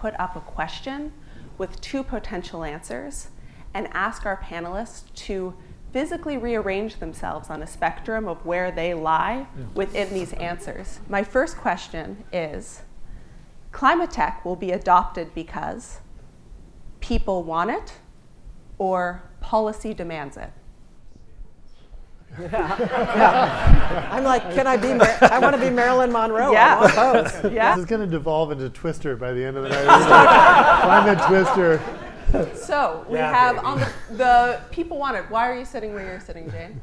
put up a question with 2 potential answers and ask our panelists to physically rearrange themselves on a spectrum of where they lie within these answers. My first question is, climate tech will be adopted because people want it or policy demands it? Yeah. I'm like, I want to be Marilyn Monroe. Yeah. I want both. Yeah. This is going to devolve into Twister by the end of the night. Climate Twister. So we have on the people want it. Why are you sitting where you're sitting, Jane?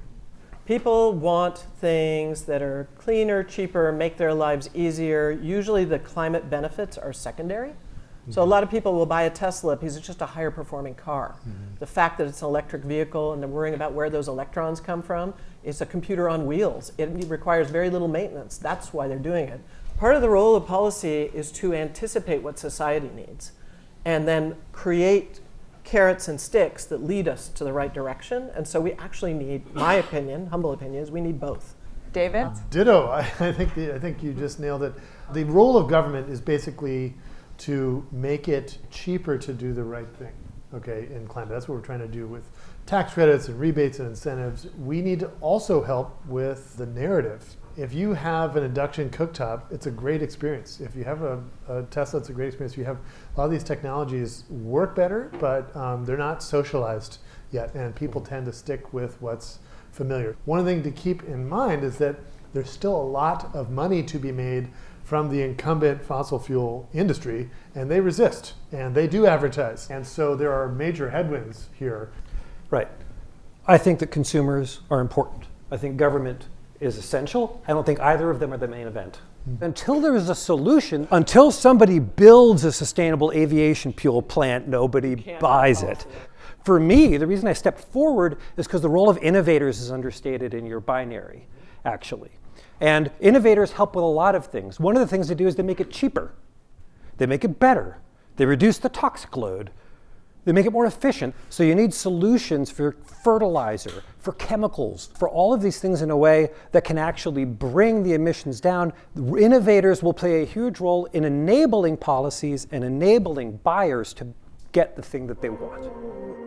People want things that are cleaner, cheaper, make their lives easier. Usually the climate benefits are secondary. So a lot of people will buy a Tesla because it's just a higher performing car. The fact that it's an electric vehicle and they're worrying about where those electrons come from, it's a computer on wheels. It requires very little maintenance. That's why they're doing it. Part of the role of policy is to anticipate what society needs and then create carrots and sticks that lead us to the right direction. And so we actually need, my opinion, humble opinion, is we need both. David? Ditto. I think you just nailed it. The role of government is basically to make it cheaper to do the right thing, okay, in climate. That's what we're trying to do with tax credits and rebates and incentives. We need to also help with the narrative. If you have an induction cooktop, it's a great experience. If you have a Tesla, it's a great experience. You have a lot of these technologies work better, but they're not socialized yet, and people tend to stick with what's familiar. One thing to keep in mind is that there's still a lot of money to be made from the incumbent fossil fuel industry, and they resist, and they do advertise. And so there are major headwinds here. Right. I think that consumers are important. I think government is essential. I don't think either of them are the main event. Until there is a solution, until somebody builds a sustainable aviation fuel plant, nobody buys it. For me, the reason I stepped forward is because the role of innovators is understated in your binary, actually. And innovators help with a lot of things. One of the things they do is they make it cheaper. They make it better. They reduce the toxic load. They make it more efficient. So you need solutions for fertilizer, for chemicals, for all of these things in a way that can actually bring the emissions down. Innovators will play a huge role in enabling policies and enabling buyers to get the thing that they want.